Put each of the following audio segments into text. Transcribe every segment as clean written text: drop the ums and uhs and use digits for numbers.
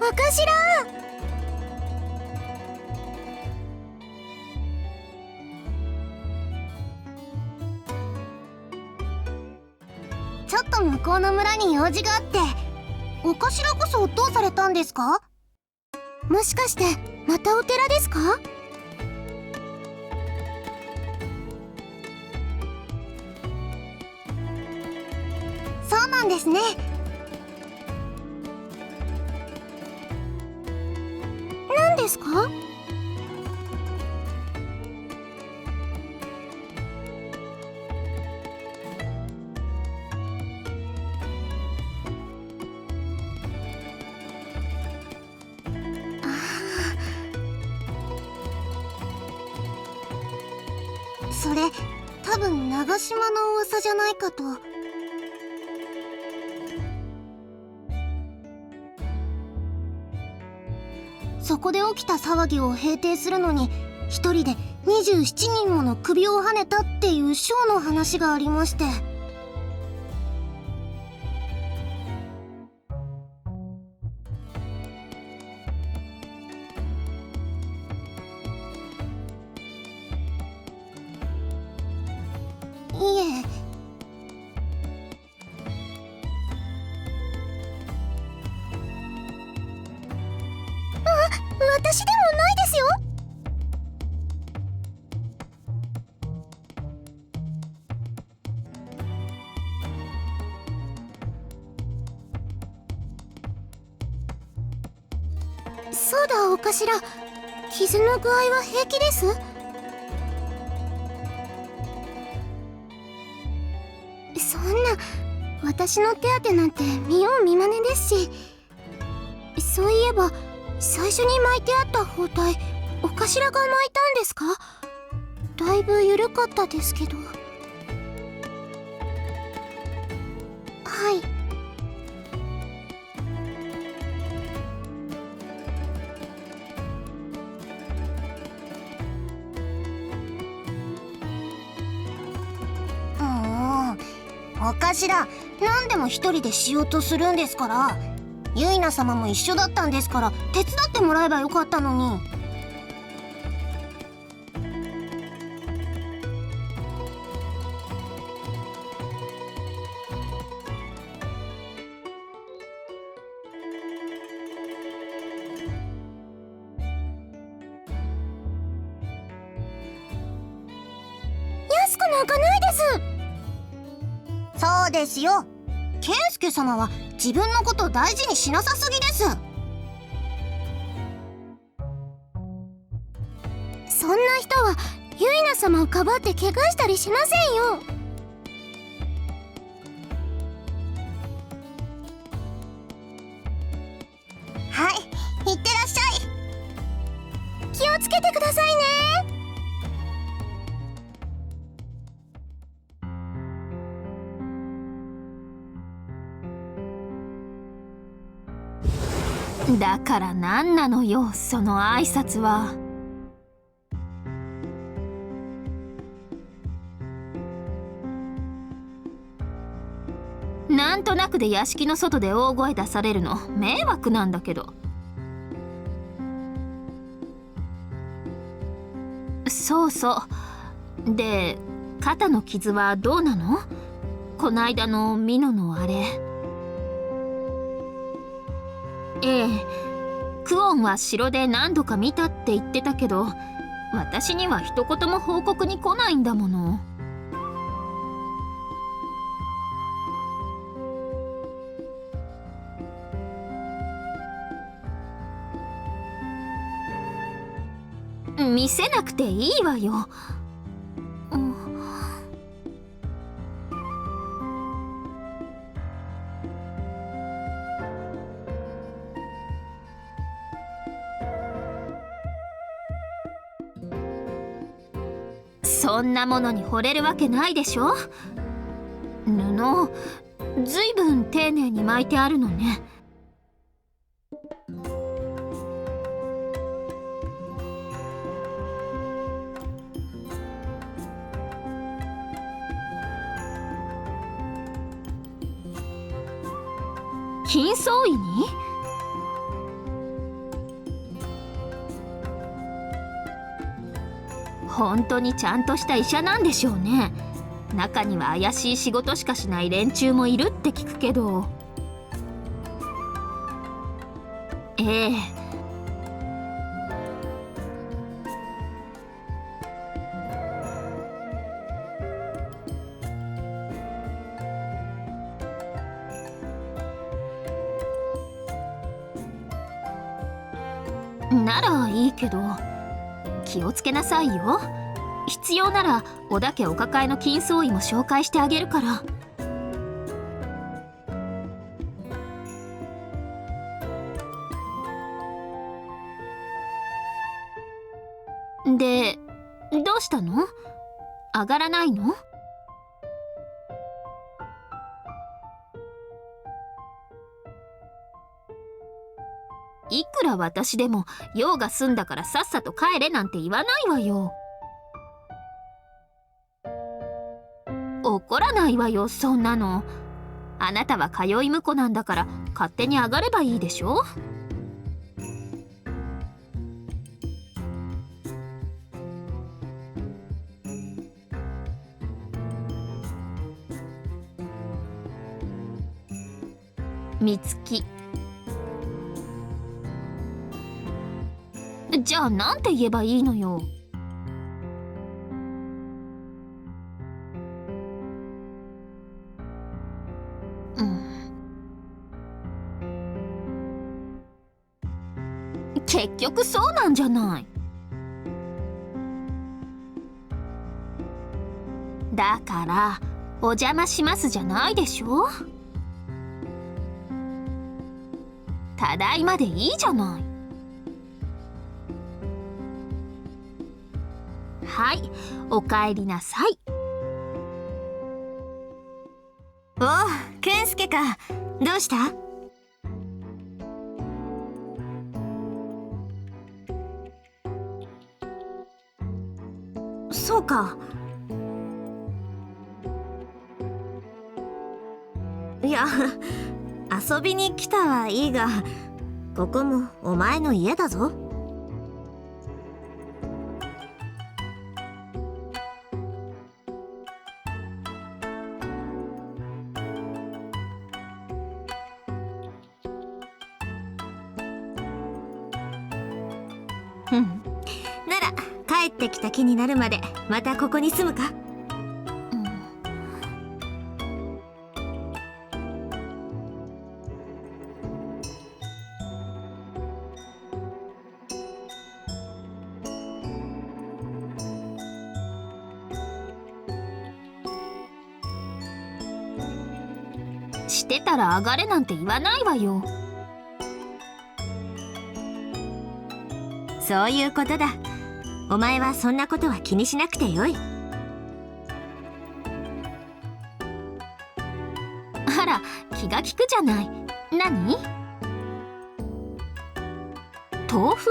お頭。ちょっと向こうの村に用事があって。お頭こそどうされたんですか？もしかしてまたお寺ですか？そうなんですね。何ですか？それ多分長島の噂じゃないかと。そこで起きた騒ぎを平定するのに一人で27人もの首をはねたっていうショーの話がありまして。いえ。私でもないですよ。そうだお頭、傷の具合は平気です？そんな、私の手当てなんて見よう見まねですし。そういえば最初に巻いてあった包帯、お頭が巻いたんですか？だいぶ緩かったですけど。はい。お頭、何でも一人でしようとするんですから。ユイナ様も一緒だったんですから手伝ってもらえばよかったのに。安くなんかないです。そうですよ。ケンスケ様は自分のことを大事にしなさすぎです。そんな人はユイナ様をかばって怪我したりしませんよ。はい、いってらっしゃい。気をつけてくださいね。だから何なのよその挨拶は。なんとなくで屋敷の外で大声出されるの迷惑なんだけど。そうそうで、肩の傷はどうなの？こないだのミノのあれ。ええ、クオンは城で何度か見たって言ってたけど、私には一言も報告に来ないんだもの。見せなくていいわよ。そんなものに惚れるわけないでしょ。布、ずいぶん丁寧に巻いてあるのね。金創医に？本当にちゃんとした医者なんでしょうね。中には怪しい仕事しかしない連中もいるって聞くけど。ええ。ならいいけど気をつけなさいよ。必要なら織田家お抱えの金創医も紹介してあげるから。でどうしたの？上がらないの？いくら私でも用が済んだからさっさと帰れなんて言わないわよ。怒らないわよ、そんなの。あなたは通い婿なんだから勝手に上がればいいでしょ。みつき。じゃあなんて言えばいいのよ。結局そうなんじゃない。だからお邪魔しますじゃないでしょ。ただいまでいいじゃない。はい、おかえりなさい。おう、健介か。どうした？そうか。いや、遊びに来たはいいが、ここもお前の家だぞ。なら帰ってきた気になるまでまたここに住むか？してたら上がれなんて言わないわよ。そういうことだ。お前はそんなことは気にしなくてよい。あら、気が利くじゃない。何？豆腐？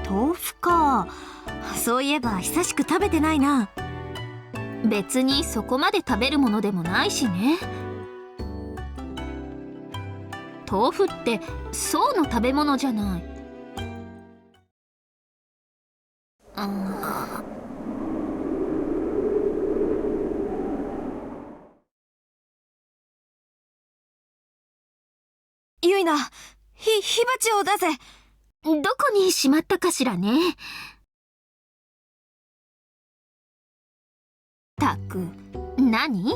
豆腐か。そういえば久しく食べてないな。別にそこまで食べるものでもないしね。豆腐って宋の食べ物じゃない。ゆいな、火鉢を出せ。どこにしまったかしらね。たく、何？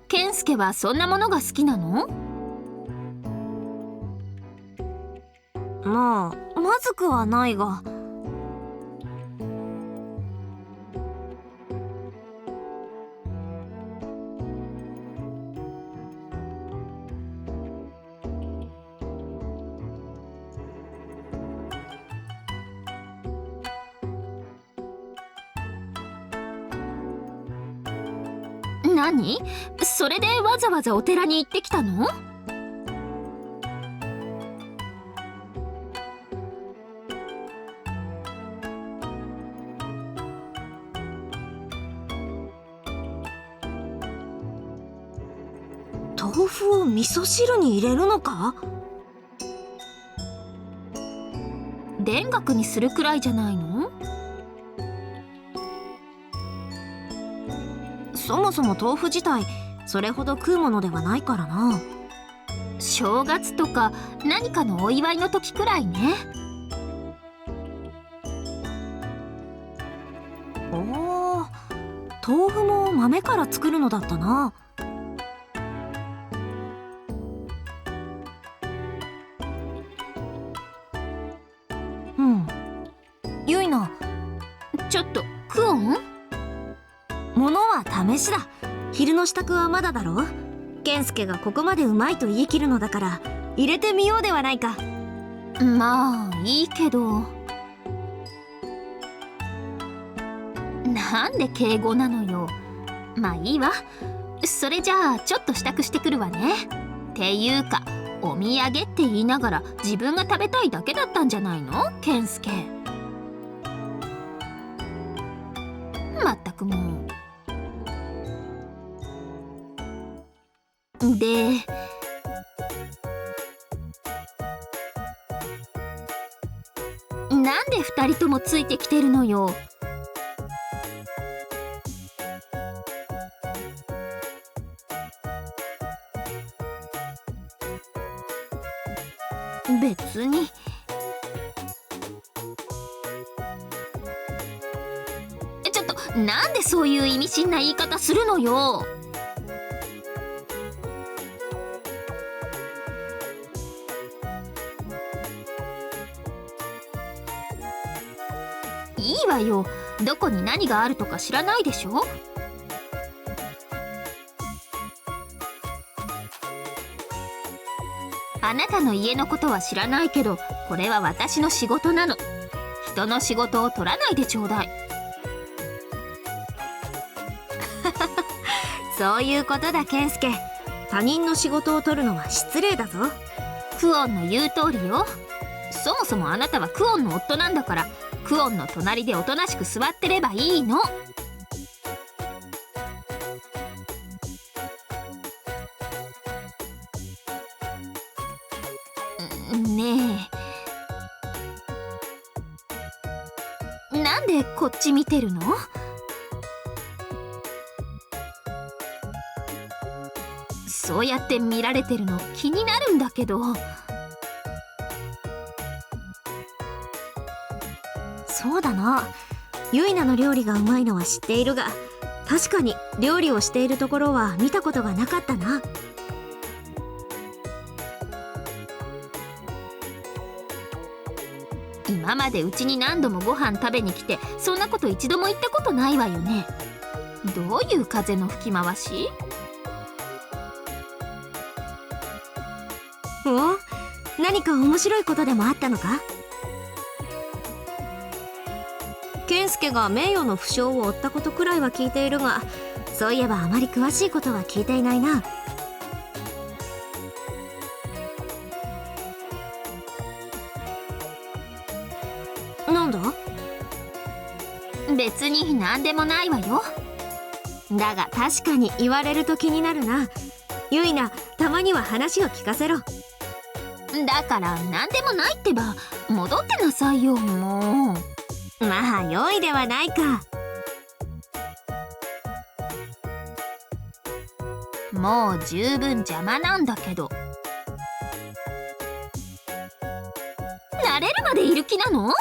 健介はそんなものが好きなの？まあ、まずくはないが。何？それでわざわざお寺に行ってきたの？豆腐を味噌汁に入れるのか？田楽にするくらいじゃないの？そもそも豆腐自体それほど食うものではないからな。正月とか何かのお祝いの時くらいね。おお、豆腐も豆から作るのだったな。うん。ゆいな、ちょっとクオン？ものは試しだ。昼の支度はまだだろ。健介がここまでうまいと言い切るのだから入れてみようではないか。まあいいけど。なんで敬語なのよ。まあいいわ。それじゃあちょっと支度してくるわね。っていうかお土産って言いながら自分が食べたいだけだったんじゃないの健介。まったくもう。でなんで2人ともついてきてるのよ。別に。ちょっとなんでそういう意味深な言い方するのよ。いいわよ。どこに何があるとか知らないでしょ。あなたの家のことは知らないけど、これは私の仕事なの。人の仕事を取らないでちょうだい。そういうことだ健介。他人の仕事を取るのは失礼だぞ。クオンの言う通りよ。そもそもあなたはクオンの夫なんだから、クオンの隣でおとなしく座ってればいいの。ねえ、なんでこっち見てるの？そうやって見られてるの気になるんだけど。そうだな。ゆいなの料理がうまいのは知っているが、確かに料理をしているところは見たことがなかったな。今までうちに何度もご飯食べに来て、そんなこと一度も言ったことないわよね。どういう風の吹き回し？お、何か面白いことでもあったのか？健介が名誉の負傷を負ったことくらいは聞いているが、そういえばあまり詳しいことは聞いていないな。なんだ？別に何でもないわよ。だが確かに言われると気になるな。ゆいな、たまには話を聞かせろ。だから何でもないってば、戻ってなさいよもう。まあ良いではないか。もう十分邪魔なんだけど。慣れるまでいる気なの？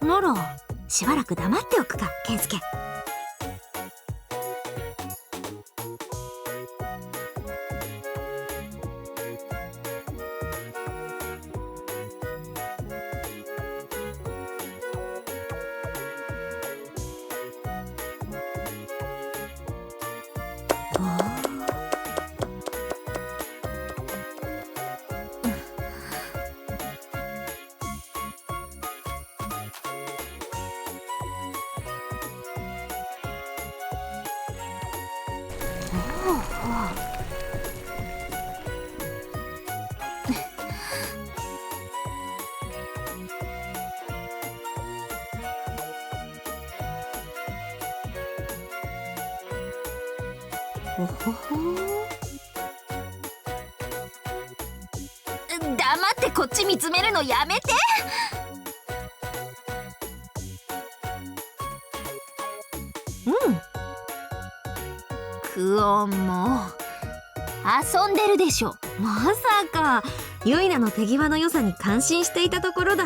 ならしばらく黙っておくか健介。おほほ。黙ってこっち見つめるのやめて。うん、クオンも遊んでるでしょ。まさかユイナの手際の良さに感心していたところだ。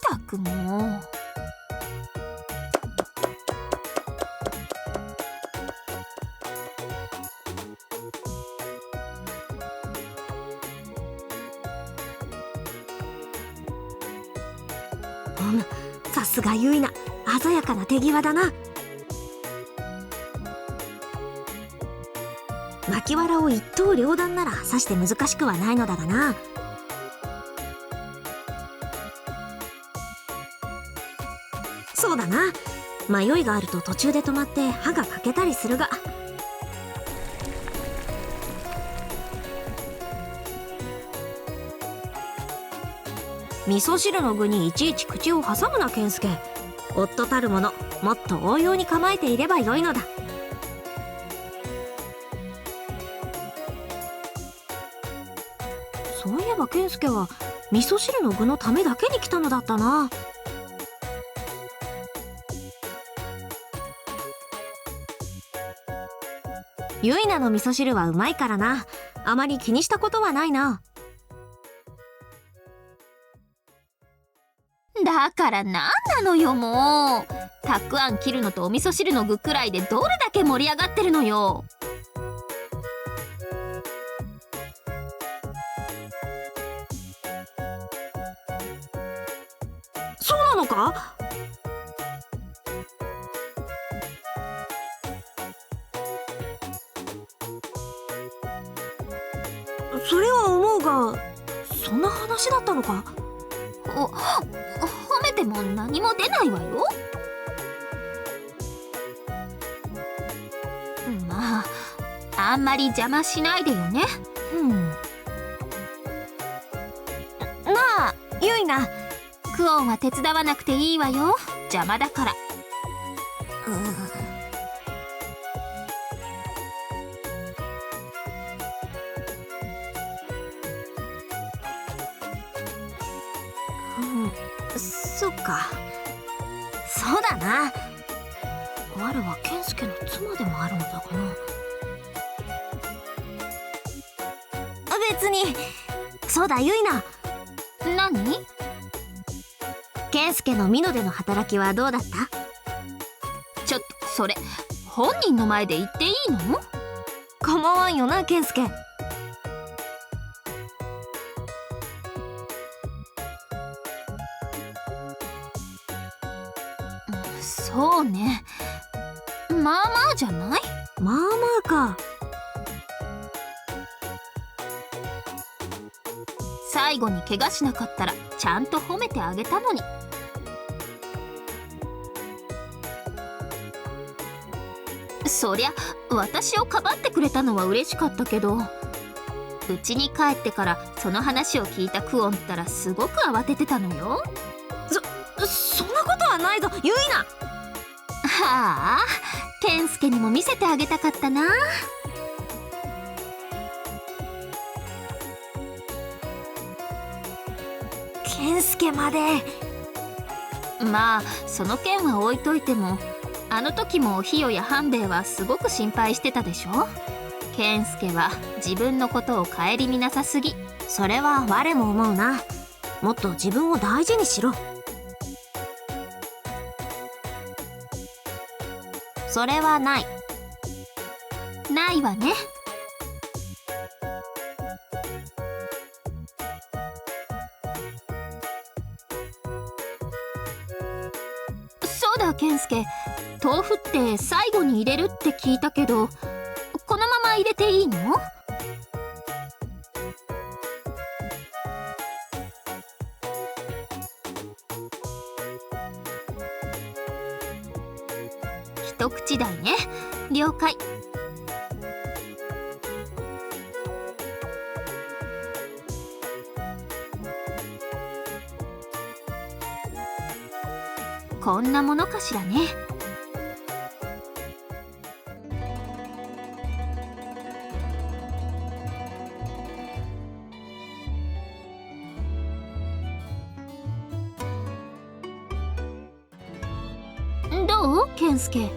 たくもさすがユイナ、鮮やかな手際だな。巻きわらを一刀両断ならさして難しくはないのだがな。そうだな、迷いがあると途中で止まって歯が欠けたりするが、味噌汁の具にいちいち口を挟むな健介。夫たるもの、もっと応用に構えていればよいのだ。そういえば健介は味噌汁の具のためだけに来たのだったな。ユイナの味噌汁はうまいからな。あまり気にしたことはないな。だからなんなのよもう。たくあん切るのとお味噌汁の具くらいでどれだけ盛り上がってるのよ。そうなのか？それは思うが、そんな話だったのか？褒めても何も出ないわよ。まああんまり邪魔しないでよね。なあユイナ、クオンは手伝わなくていいわよ、邪魔だから。そっか。そうだな。我は健介の妻でもあるのだがな。別に。そうだユイナ。何？健介の美濃での働きはどうだった？ちょっとそれ本人の前で言っていいの？構わんよな健介。そうね、まあまあじゃない？まあまあか。最後に怪我しなかったらちゃんと褒めてあげたのに。そりゃ私をかばってくれたのは嬉しかったけど、家に帰ってからその話を聞いたクオンったらすごく慌ててたのよ。そんなことはないぞユイナ。はあ、健介にも見せてあげたかったな。健介まで。まあその件は置いといても、あの時もヒヨや半兵衛はすごく心配してたでしょ。健介は自分のことを顧みなさすぎ。それは我も思うな。もっと自分を大事にしろ。それはない。ないわね。そうだ健介、豆腐って最後に入れるって聞いたけど、このまま入れていいの？一口大ね。了解。こんなものかしらね。どう健介、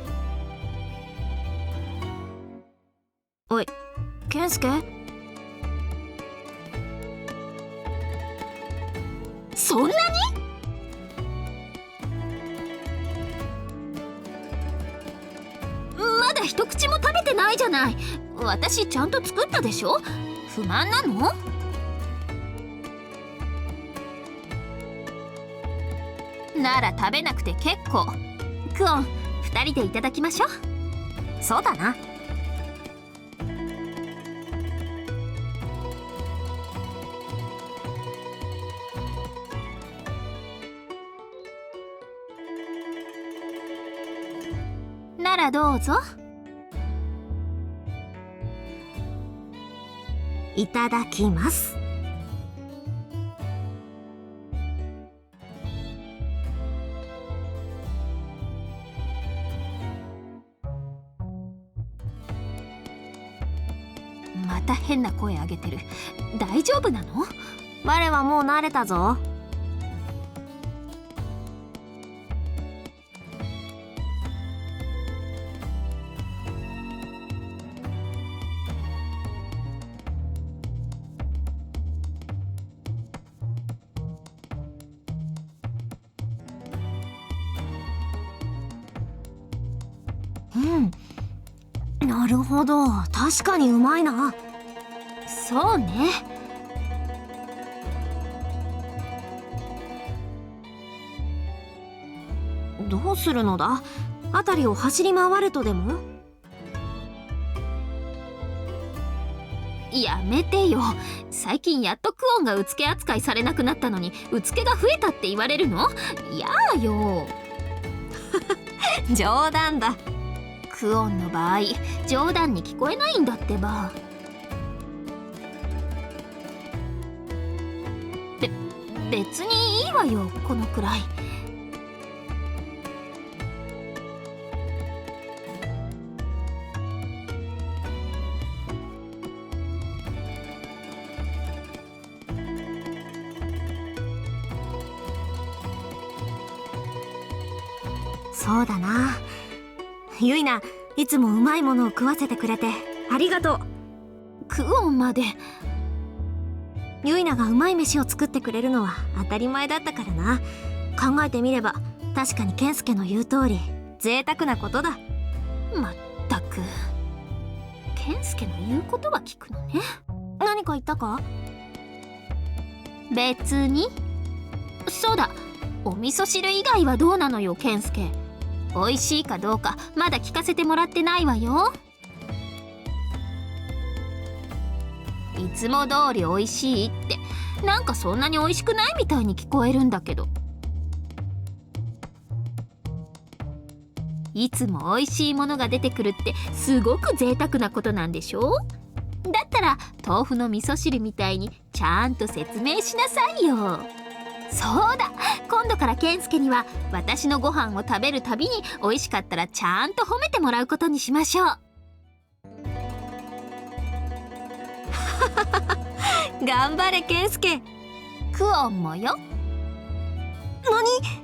おい、健介？そんなに？まだ一口も食べてないじゃない。私ちゃんと作ったでしょ。不満なの？なら食べなくて結構。クオン、2人でいただきましょう。そうだな。ならどうぞ。いただきます。また変な声上げてる。大丈夫なの？我はもう慣れたぞ。なるほど、確かにうまいな。そうね。どうするのだ？辺りを走り回るとでも？やめてよ。最近やっとクオンがうつけ扱いされなくなったのに、うつけが増えたって言われるの？やだよ。冗談だ。クオンの場合、冗談に聞こえないんだってば。別にいいわよ、このくらい。そうだな。ゆいな、いつもうまいものを食わせてくれてありがとう。クオンまで。ゆいながうまい飯を作ってくれるのは当たり前だったからな。考えてみれば確かに健介の言う通り贅沢なことだ。まったく、健介の言うことは聞くのね。何か言ったか？別に。そうだ、お味噌汁以外はどうなのよ、健介。美味しいかどうかまだ聞かせてもらってないわよ。いつも通り美味しいって、なんかそんなに美味しくないみたいに聞こえるんだけど。いつも美味しいものが出てくるってすごく贅沢なことなんでしょ？だったら豆腐の味噌汁みたいにちゃんと説明しなさいよ。そうだ、今度から健介には私のご飯を食べるたびに美味しかったらちゃんと褒めてもらうことにしましょう。頑張れ健介。クオンもよ。何？